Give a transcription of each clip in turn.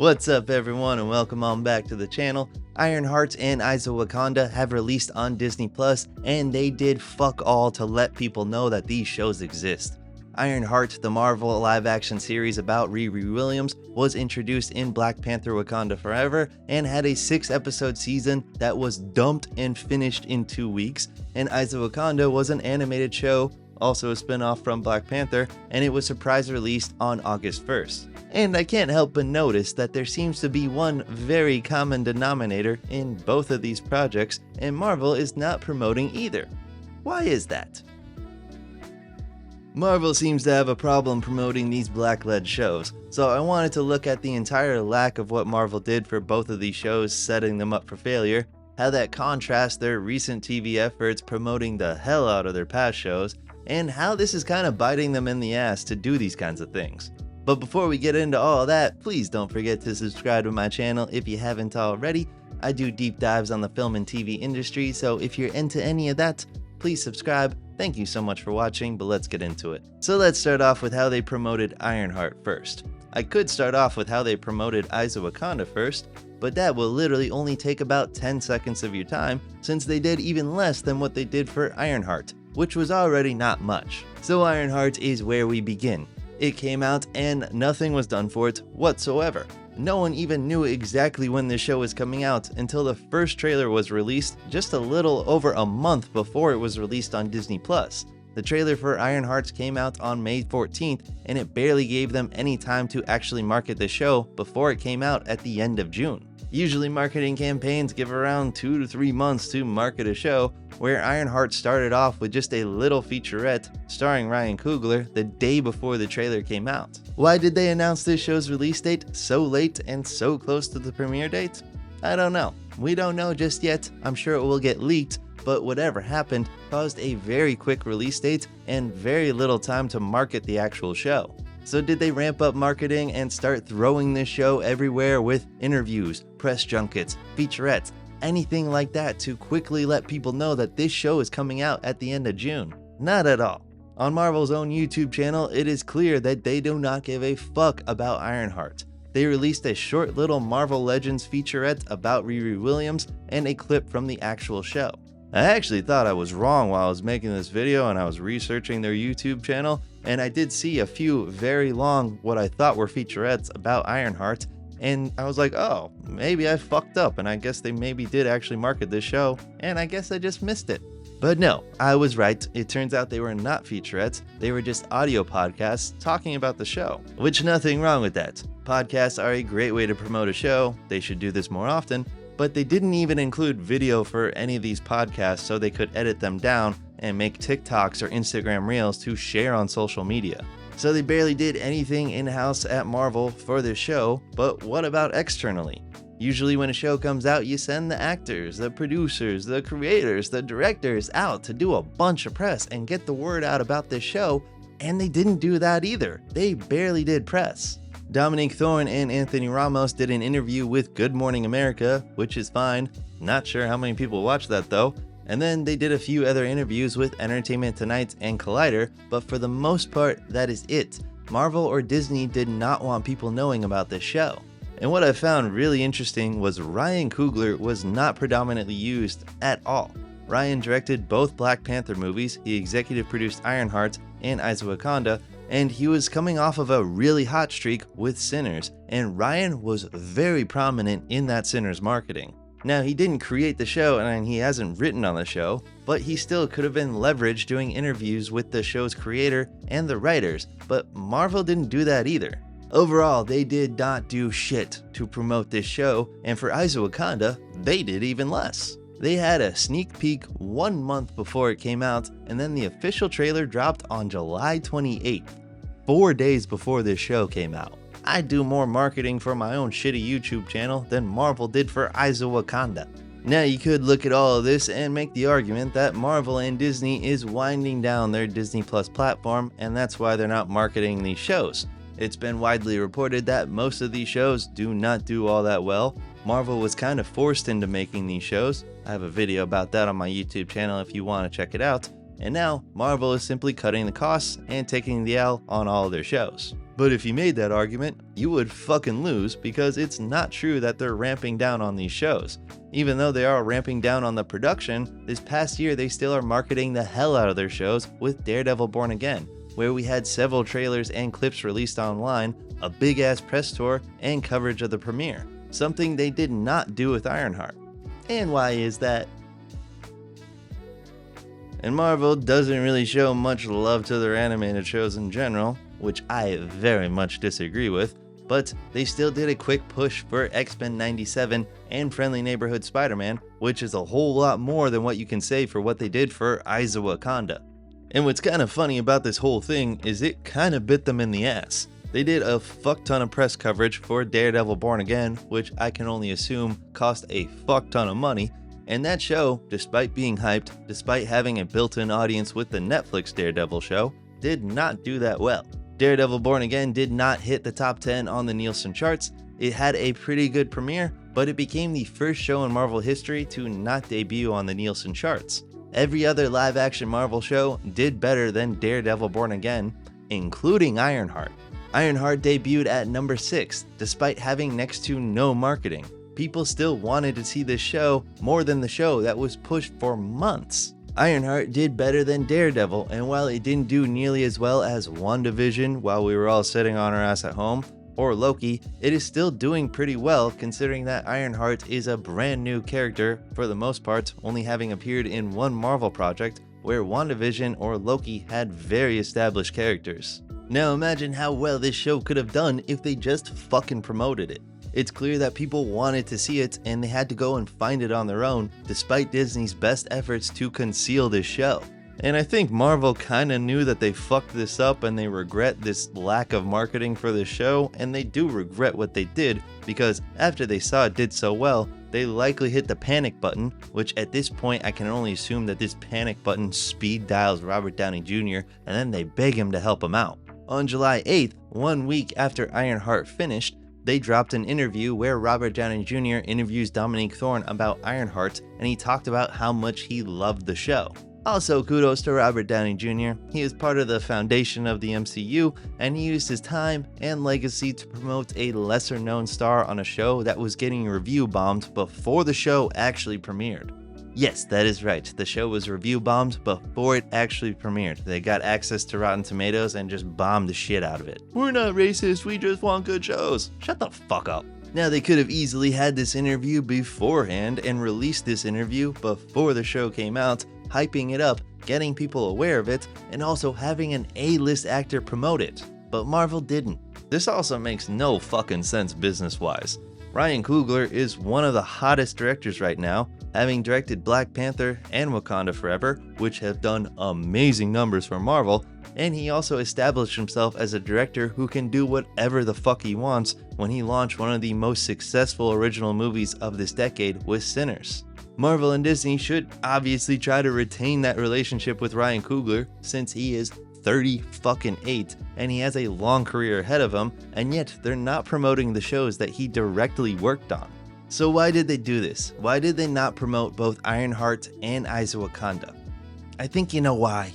What's up everyone and welcome on back to the channel. Ironheart and Eyes of Wakanda have released on Disney Plus and they did fuck all to let people know that these shows exist. Ironheart, the Marvel live-action series about Riri Williams, was introduced in Black Panther Wakanda Forever and had a 6-episode season that was dumped and finished in 2 weeks, and Eyes of Wakanda was an animated show, also a spin-off from Black Panther, and it was surprise released on August 1st. And I can't help but notice that there seems to be one very common denominator in both of these projects, and Marvel is not promoting either. Why is that? Marvel seems to have a problem promoting these Black-led shows, so I wanted to look at the entire lack of what Marvel did for both of these shows, setting them up for failure, how that contrasts their recent TV efforts promoting the hell out of their past shows, and how this is kind of biting them in the ass to do these kinds of things. But before we get into all that, please don't forget to subscribe to my channel if you haven't already. I do deep dives on the film and TV industry, so if you're into any of that, please subscribe. Thank you so much for watching, but let's get into it. So let's start off with how they promoted Ironheart first. I could start off with how they promoted Eyes of Wakanda first, but that will literally only take about 10 seconds of your time since they did even less than what they did for Ironheart, which was already not much. So Ironheart is where we begin. It came out and nothing was done for it whatsoever. No one even knew exactly when the show was coming out until the first trailer was released just a little over a month before it was released on Disney Plus. The trailer for Ironheart came out on May 14th and it barely gave them any time to actually market the show before it came out at the end of June. Usually marketing campaigns give around 2 to 3 months to market a show, where Ironheart started off with just a little featurette starring Ryan Coogler the day before the trailer came out. Why did they announce this show's release date so late and so close to the premiere date? I don't know. We don't know just yet. I'm sure it will get leaked, but whatever happened caused a very quick release date and very little time to market the actual show. So did they ramp up marketing and start throwing this show everywhere with interviews, press junkets, featurettes, anything like that to quickly let people know that this show is coming out at the end of June? Not at all. On Marvel's own YouTube channel, it is clear that they do not give a fuck about Ironheart. They released a short little Marvel Legends featurette about Riri Williams and a clip from the actual show. I actually thought I was wrong while I was making this video and I was researching their YouTube channel, and I did see a few very long, what I thought were featurettes about Ironheart, and I was like, oh, maybe I fucked up and I guess they maybe did actually market this show, and I guess I just missed it. But no, I was right. It turns out they were not featurettes, they were just audio podcasts talking about the show, which nothing wrong with that. Podcasts are a great way to promote a show, they should do this more often, but they didn't even include video for any of these podcasts so they could edit them down and make TikToks or Instagram Reels to share on social media. So they barely did anything in-house at Marvel for this show, but what about externally? Usually when a show comes out, you send the actors, the producers, the creators, the directors out to do a bunch of press and get the word out about this show, and they didn't do that either. They barely did press. Dominique Thorne and Anthony Ramos did an interview with Good Morning America, which is fine. Not sure how many people watched that though. And then they did a few other interviews with Entertainment Tonight and Collider, but for the most part, that is it. Marvel or Disney did not want people knowing about this show. And what I found really interesting was Ryan Coogler was not predominantly used at all. Ryan directed both Black Panther movies, he executive produced Ironheart and Eyes of Wakanda, and he was coming off of a really hot streak with Sinners, and Ryan was very prominent in that Sinners marketing. Now, he didn't create the show and he hasn't written on the show, but he still could have been leveraged doing interviews with the show's creator and the writers, but Marvel didn't do that either. Overall, they did not do shit to promote this show, and for Eyes of Wakanda, they did even less. They had a sneak peek 1 month before it came out, and then the official trailer dropped on July 28th, 4 days before this show came out. I do more marketing for my own shitty YouTube channel than Marvel did for Eyes of Wakanda. Now you could look at all of this and make the argument that Marvel and Disney is winding down their Disney Plus platform, and that's why they're not marketing these shows. It's been widely reported that most of these shows do not do all that well. Marvel was kind of forced into making these shows. I have a video about that on my YouTube channel if you want to check it out. And now Marvel is simply cutting the costs and taking the L on all of their shows. But if you made that argument, you would fucking lose, because it's not true that they're ramping down on these shows. Even though they are ramping down on the production, this past year they still are marketing the hell out of their shows with Daredevil Born Again, where we had several trailers and clips released online, a big ass press tour, and coverage of the premiere. Something they did not do with Ironheart. And why is that? And Marvel doesn't really show much love to their animated shows in general, which I very much disagree with, but they still did a quick push for X-Men 97 and Friendly Neighborhood Spider-Man, which is a whole lot more than what you can say for what they did for Eyes of Wakanda. And what's kind of funny about this whole thing is it kind of bit them in the ass. They did a fuck ton of press coverage for Daredevil Born Again, which I can only assume cost a fuck ton of money, and that show, despite being hyped, despite having a built-in audience with the Netflix Daredevil show, did not do that well. Daredevil Born Again did not hit the top 10 on the Nielsen charts. It had a pretty good premiere, but it became the first show in Marvel history to not debut on the Nielsen charts. Every other live-action Marvel show did better than Daredevil Born Again, including Ironheart. Ironheart debuted at number 6, despite having next to no marketing. People still wanted to see this show more than the show that was pushed for months. Ironheart did better than Daredevil, and while it didn't do nearly as well as WandaVision while we were all sitting on our ass at home, or Loki, it is still doing pretty well considering that Ironheart is a brand new character, for the most part only having appeared in one Marvel project, where WandaVision or Loki had very established characters. Now imagine how well this show could have done if they just fucking promoted it. It's clear that people wanted to see it and they had to go and find it on their own, despite Disney's best efforts to conceal this show. And I think Marvel kinda knew that they fucked this up and they regret this lack of marketing for the show, and they do regret what they did, because after they saw it did so well, they likely hit the panic button, which at this point I can only assume that this panic button speed dials Robert Downey Jr. and then they beg him to help him out. On July 8th, 1 week after Ironheart finished, they dropped an interview where Robert Downey Jr. interviews Dominique Thorne about Ironheart, and he talked about how much he loved the show. Also, kudos to Robert Downey Jr. He is part of the foundation of the MCU, and he used his time and legacy to promote a lesser known star on a show that was getting review bombed before the show actually premiered. Yes, that is right, the show was review bombed before it actually premiered. They got access to Rotten Tomatoes and just bombed the shit out of it. We're not racist, we just want good shows. Shut the fuck up. Now, they could have easily had this interview beforehand and released this interview before the show came out, hyping it up, getting people aware of it, and also having an A-list actor promote it. But Marvel didn't. This also makes no fucking sense business-wise. Ryan Coogler is one of the hottest directors right now, having directed Black Panther and Wakanda Forever, which have done amazing numbers for Marvel, and he also established himself as a director who can do whatever the fuck he wants when he launched one of the most successful original movies of this decade with Sinners. Marvel and Disney should obviously try to retain that relationship with Ryan Coogler, since he is 38 and he has a long career ahead of him, and yet they're not promoting the shows that he directly worked on. So why did they do this? Why did they not promote both Ironheart and Eyes of Wakanda? I think you know why.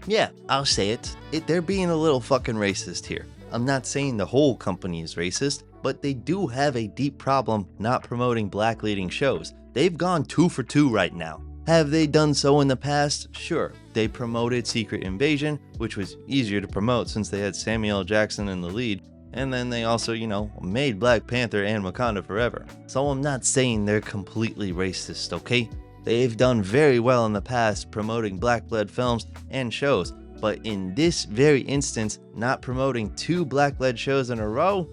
Yeah, I'll say it. They're being a little fucking racist here. I'm not saying the whole company is racist, but they do have a deep problem not promoting black leading shows. They've gone 2 for 2 right now. Have they done so in the past? Sure. They promoted Secret Invasion, which was easier to promote since they had Samuel L. Jackson in the lead, and then they also, made Black Panther and Wakanda Forever. So I'm not saying they're completely racist, okay? They've done very well in the past promoting black-led films and shows, but in this very instance, not promoting 2 black-led shows in a row?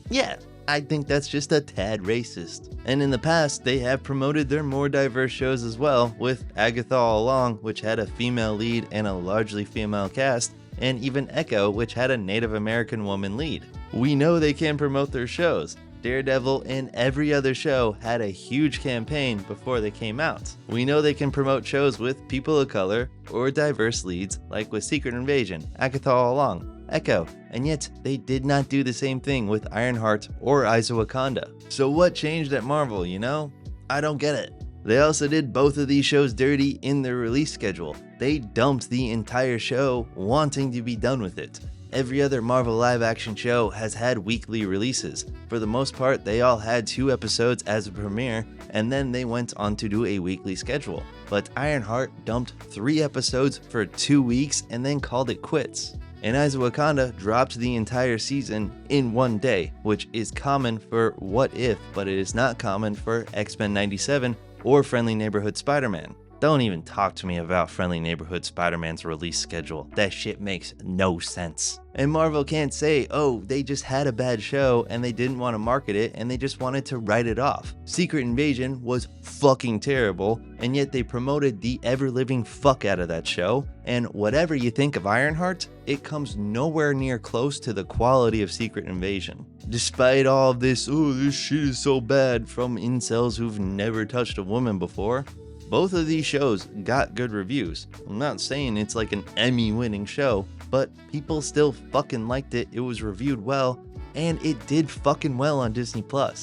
Yeah, I think that's just a tad racist. And in the past, they have promoted their more diverse shows as well, with Agatha All Along, which had a female lead and a largely female cast, and even Echo, which had a Native American woman lead. We know they can promote their shows. Daredevil and every other show had a huge campaign before they came out. We know they can promote shows with people of color or diverse leads, like with Secret Invasion, Agatha All Along, Echo, and yet they did not do the same thing with Ironheart or Eyes of Wakanda. So what changed at Marvel, I don't get it. They also did both of these shows dirty in their release schedule. They dumped the entire show wanting to be done with it. Every other Marvel live action show has had weekly releases. For the most part, they all had 2 episodes as a premiere, and then they went on to do a weekly schedule. But Ironheart dumped 3 episodes for 2 weeks and then called it quits. And Eyes of Wakanda dropped the entire season in 1 day, which is common for What If, but it is not common for X-Men 97 or Friendly Neighborhood Spider-Man. Don't even talk to me about Friendly Neighborhood Spider-Man's release schedule. That shit makes no sense. And Marvel can't say, oh, they just had a bad show and they didn't want to market it and they just wanted to write it off. Secret Invasion was fucking terrible, and yet they promoted the ever-living fuck out of that show. And whatever you think of Ironheart, it comes nowhere near close to the quality of Secret Invasion. Despite all of this, oh, this shit is so bad from incels who've never touched a woman before, both of these shows got good reviews. I'm not saying it's like an Emmy-winning show, but people still fucking liked it, it was reviewed well, and it did fucking well on Disney+. I'm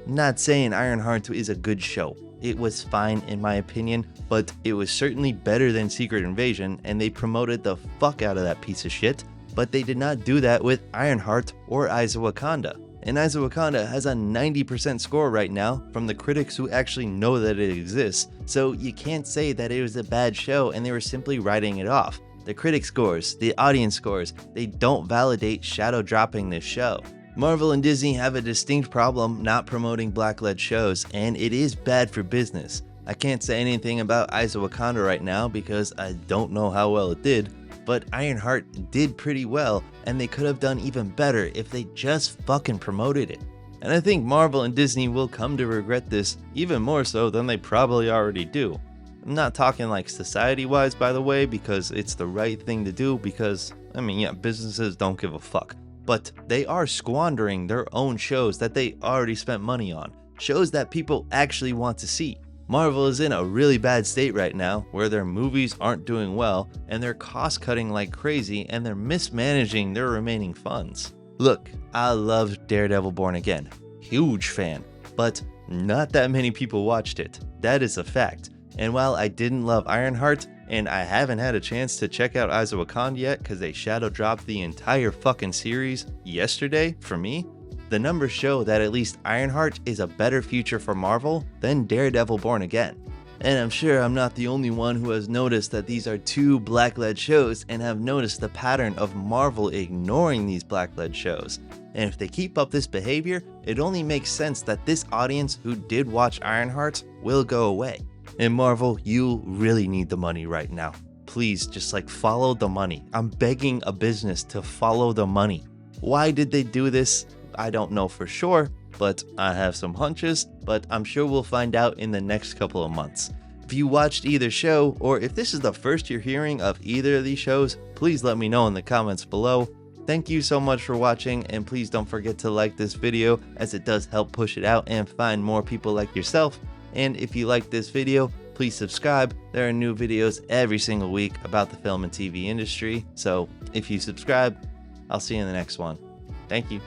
not saying Ironheart is a good show. It was fine in my opinion, but it was certainly better than Secret Invasion, and they promoted the fuck out of that piece of shit, but they did not do that with Ironheart or Eyes of Wakanda. And Eyes of Wakanda has a 90% score right now from the critics who actually know that it exists, so you can't say that it was a bad show and they were simply writing it off. The critic scores, the audience scores, they don't validate shadow dropping this show. Marvel and Disney have a distinct problem not promoting Black-led shows, and it is bad for business. I can't say anything about Eyes of Wakanda right now because I don't know how well it did, but Ironheart did pretty well, and they could have done even better if they just fucking promoted it. And I think Marvel and Disney will come to regret this even more so than they probably already do. I'm not talking like society-wise, by the way, because it's the right thing to do because, I mean, yeah, businesses don't give a fuck. But they are squandering their own shows that they already spent money on, shows that people actually want to see. Marvel is in a really bad state right now where their movies aren't doing well and they're cost cutting like crazy and they're mismanaging their remaining funds. Look, I loved Daredevil Born Again, huge fan, but not that many people watched it. That is a fact. And while I didn't love Ironheart, and I haven't had a chance to check out Eyes of Wakanda yet because they shadow dropped the entire fucking series yesterday for me, the numbers show that at least Ironheart is a better future for Marvel than Daredevil Born Again. And I'm sure I'm not the only one who has noticed that these are 2 Black-led shows and have noticed the pattern of Marvel ignoring these Black-led shows. And if they keep up this behavior, it only makes sense that this audience who did watch Ironheart will go away. And Marvel, you really need the money right now. Please just follow the money. I'm begging a business to follow the money. Why did they do this? I don't know for sure, but I have some hunches, but I'm sure we'll find out in the next couple of months. If you watched either show, or if this is the first you're hearing of either of these shows, please let me know in the comments below. Thank you so much for watching, and please don't forget to like this video as it does help push it out and find more people like yourself. And if you like this video, please subscribe. There are new videos every single week about the film and TV industry, so if you subscribe, I'll see you in the next one. Thank you.